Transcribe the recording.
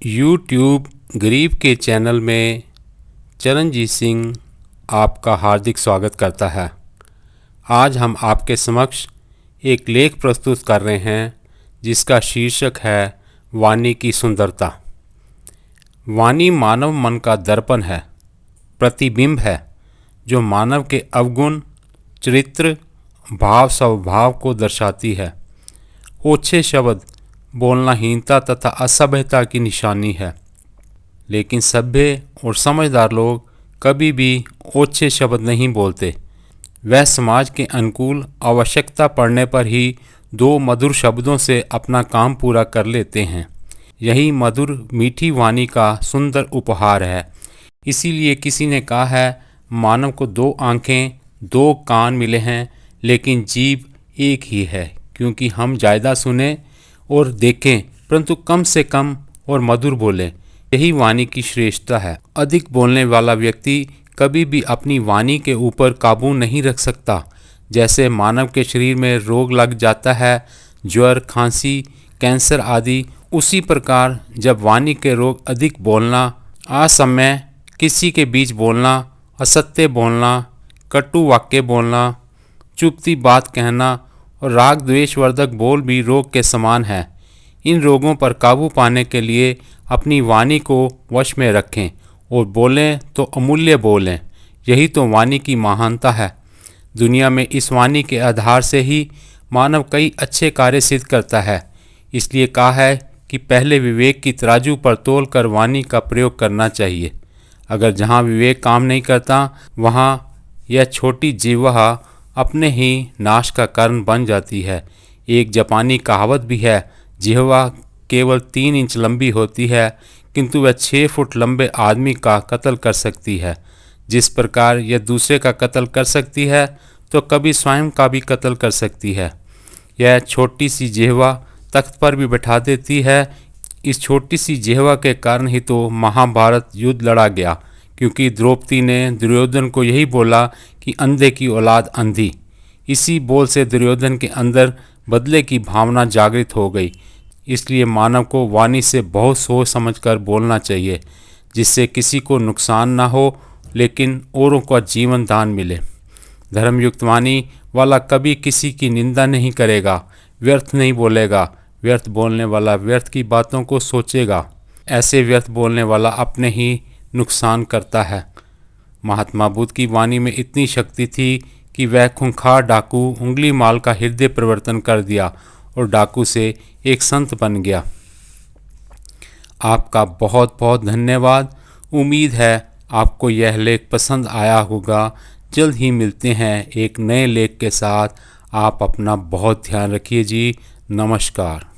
YouTube गरीब के channel में चरणजीत सिंह आपका हार्दिक स्वागत करता है। आज हम आपके समक्ष एक लेख प्रस्तुत कर रहे हैं जिसका शीर्षक है वाणी की सुंदरता। वाणी मानव मन का दर्पण है, प्रतिबिंब है जो मानव के अवगुण, चरित्र, भाव स्वभाव को दर्शाती है। ओछे शब्द बोलनाहीनता तथा असभ्यता की निशानी है, लेकिन सभ्य और समझदार लोग कभी भी ओछे शब्द नहीं बोलते। वह समाज के अनुकूल आवश्यकता पड़ने पर ही दो मधुर शब्दों से अपना काम पूरा कर लेते हैं। यही मधुर मीठी वाणी का सुंदर उपहार है। इसीलिए किसी ने कहा है, मानव को दो आँखें, दो कान मिले हैं, लेकिन जीभ एक ही है, क्योंकि हम ज़्यादा सुने और देखें परंतु कम से कम और मधुर बोलें। यही वाणी की श्रेष्ठता है। अधिक बोलने वाला व्यक्ति कभी भी अपनी वाणी के ऊपर काबू नहीं रख सकता। जैसे मानव के शरीर में रोग लग जाता है, ज्वर, खांसी, कैंसर आदि, उसी प्रकार जब वाणी के रोग अधिक बोलना, असमय किसी के बीच बोलना, असत्य बोलना, कटु वाक्य बोलना, चुपती बात कहना और राग द्वेषवर्धक बोल भी रोग के समान है। इन रोगों पर काबू पाने के लिए अपनी वाणी को वश में रखें और बोलें तो अमूल्य बोलें। यही तो वाणी की महानता है। दुनिया में इस वाणी के आधार से ही मानव कई अच्छे कार्य सिद्ध करता है। इसलिए कहा है कि पहले विवेक की तराजू पर तोल कर वाणी का प्रयोग करना चाहिए। अगर जहाँ विवेक काम नहीं करता, वहाँ यह छोटी जिह्वा अपने ही नाश का कारण बन जाती है। एक जापानी कहावत भी है, जिह्वा केवल 3 इंच लंबी होती है, किंतु वह 6 फुट लंबे आदमी का कत्ल कर सकती है। जिस प्रकार यह दूसरे का कत्ल कर सकती है, तो कभी स्वयं का भी कत्ल कर सकती है। यह छोटी सी जिह्वा तख्त पर भी बैठा देती है। इस छोटी सी जिह्वा के कारण ही तो महाभारत युद्ध लड़ा गया, क्योंकि द्रौपदी ने दुर्योधन को यही बोला कि अंधे की औलाद अंधी। इसी बोल से दुर्योधन के अंदर बदले की भावना जागृत हो गई। इसलिए मानव को वाणी से बहुत सोच समझकर बोलना चाहिए, जिससे किसी को नुकसान ना हो, लेकिन औरों का जीवन दान मिले। धर्मयुक्त वाणी वाला कभी किसी की निंदा नहीं करेगा, व्यर्थ नहीं बोलेगा। व्यर्थ बोलने वाला व्यर्थ की बातों को सोचेगा। ऐसे व्यर्थ बोलने वाला अपने ही नुकसान करता है। महात्मा बुद्ध की वाणी में इतनी शक्ति थी कि वह खूंखार डाकू उंगली माल का हृदय परिवर्तन कर दिया और डाकू से एक संत बन गया। आपका बहुत बहुत धन्यवाद। उम्मीद है आपको यह लेख पसंद आया होगा। जल्द ही मिलते हैं एक नए लेख के साथ। आप अपना बहुत ध्यान रखिए जी। नमस्कार।